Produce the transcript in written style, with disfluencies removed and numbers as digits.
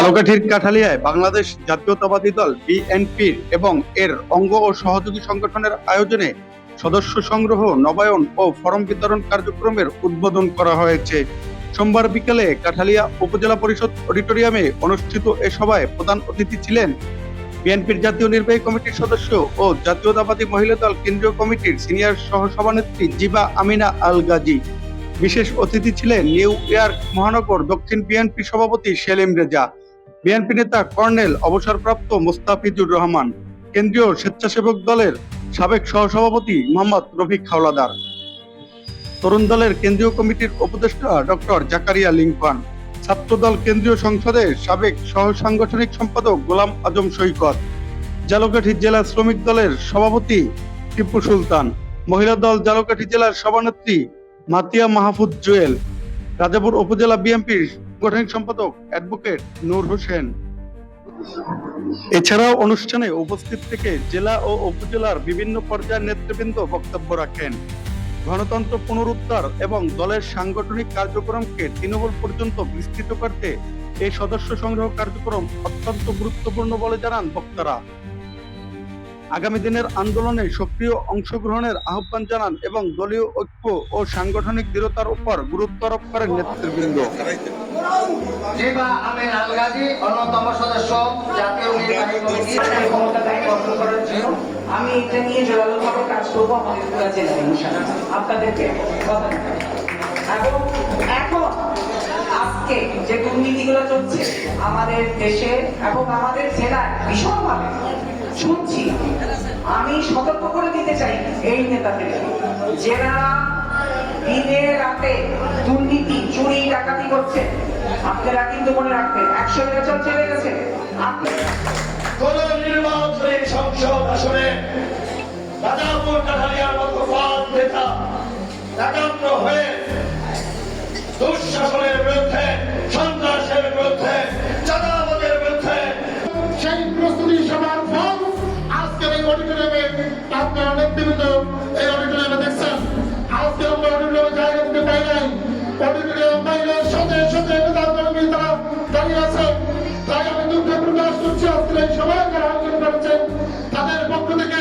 ঝালকাঠির কাঠালিয়ায় বাংলাদেশ জাতীয়তাবাদী দল বিএনপির এবং এর অঙ্গ ও সহযোগী সংগঠনের আয়োজনে সদস্য সংগ্রহ, নবায়ন ও ফরম বিতরণ কার্যক্রমের উদ্বোধন করা হয়েছে। সোমবার বিকেলে কাঠালিয়া উপজেলা পরিষদ অডিটোরিয়ামে অনুষ্ঠিত এ সভায় প্রধান অতিথি ছিলেন বিএনপির জাতীয় নির্বাহী কমিটির সদস্য ও জাতীয়তাবাদী মহিলা দল কেন্দ্রীয় কমিটির সিনিয়র সহসভানেত্রী জিবা আমিনা আল গাজী। বিশেষ অতিথি ছিলেন নিউ ইয়র্ক মহানগর দক্ষিণ বিএনপি সভাপতি সেলিম রেজা, বিএনপি নেতা কর্নেল অবসরপ্রাপ্ত মোস্তাফিজুর রহমান, কেন্দ্রীয় স্বেচ্ছাসেবক দলের সাবেক সহসভাপতি মোহাম্মদ রফিক হাওলাদার, তরুণ দলের কেন্দ্রীয় কমিটির উপদেষ্টা ডক্টর জাকারিয়া লিঙ্কন, ছাত্রদল কেন্দ্রীয় সংসদের সাবেক সহ সাংগঠনিক সম্পাদক গোলাম আজম সৈকত, ঝালকাঠি জেলা শ্রমিক দলের সভাপতি টিপু সুলতান, মহিলা দল ঝালকাঠি জেলার সভানেত্রী মাতিয়া মাহফুজ জুয়েল, রাজাপুর উপজেলা বিএনপির সাংগঠনিক সম্পাদক অ্যাডভোকেট নূর হোসেন। এছাড়াও অনুষ্ঠানে উপস্থিত থেকে জেলা ও উপজেলার বিভিন্ন পর্যায়ের নেতৃবৃন্দ বক্তব্য রাখেন। গণতন্ত্র পুনরুদ্ধার এবং দলের সাংগঠনিক কার্যক্রমকে তৃণমূল পর্যন্ত বিস্তৃত করতে এই সদস্য সংগ্রহ কার্যক্রম অত্যন্ত গুরুত্বপূর্ণ বলে জানান বক্তারা। আগামী দিনের আন্দোলনে সক্রিয় অংশগ্রহণের আহ্বান জানান এবং দলীয় ঐক্য ও সাংগঠনিক দৃঢ়তার উপর গুরুত্ব আরোপ করেন নেতৃবৃন্দ। জিবা আমিনা আল গাজী, অন্যতম সদস্য জাতীয় নির্বাহী কমিটির ক্ষমতা দায়িত্ব অর্জন করার জন্য আমি এটা নিয়ে জোরালোভাবে কাজ করবো আমাদের পুরা জেলায় ইনশাআল্লাহ আপনাদেরকে কথা দিতে। এবং এখন আজকে যে দুর্নীতিগুলো চলছে আমাদের দেশে এবং আমাদের জেলায় ভীষণভাবে শুনছি, আমি সতর্ক করে দিতে চাই এই নেতাদের, যারা দিনে রাতে দুর্নীতি, চুরি, ডাকাতি করছে, আপনারা কিন্তু মনে রাখবেন 100 বছর চলে গেছে, কোন নির্বাচনের সংসদ আসনে রাজাপুর কাঠালিয়ার মতো পাঁচ নেতা একাত্র হয়ে দুঃশাসনের বিরুদ্ধে, সন্ত্রাসের বিরুদ্ধে, চাঁদাবাজের বিরুদ্ধে সেই প্রস্তুতি সভার ফল আজকের এই অডিটোরিয়ামে আপনারা নেতৃবৃন্দ এই অডিটোরিয়ামে দেখছেন। আজকে আমরা অডিটোরিয়ামে জায়গা দিতে পাই নাই, অডিটোরিয়াম বাইরে শতে শতে নেতা কর্মী তারা দাঁড়িয়ে আছে। তাই আমি দুঃখ প্রকাশ করছি আজকের এই সভায় যারা আয়োজন করেছেন তাদের পক্ষ থেকে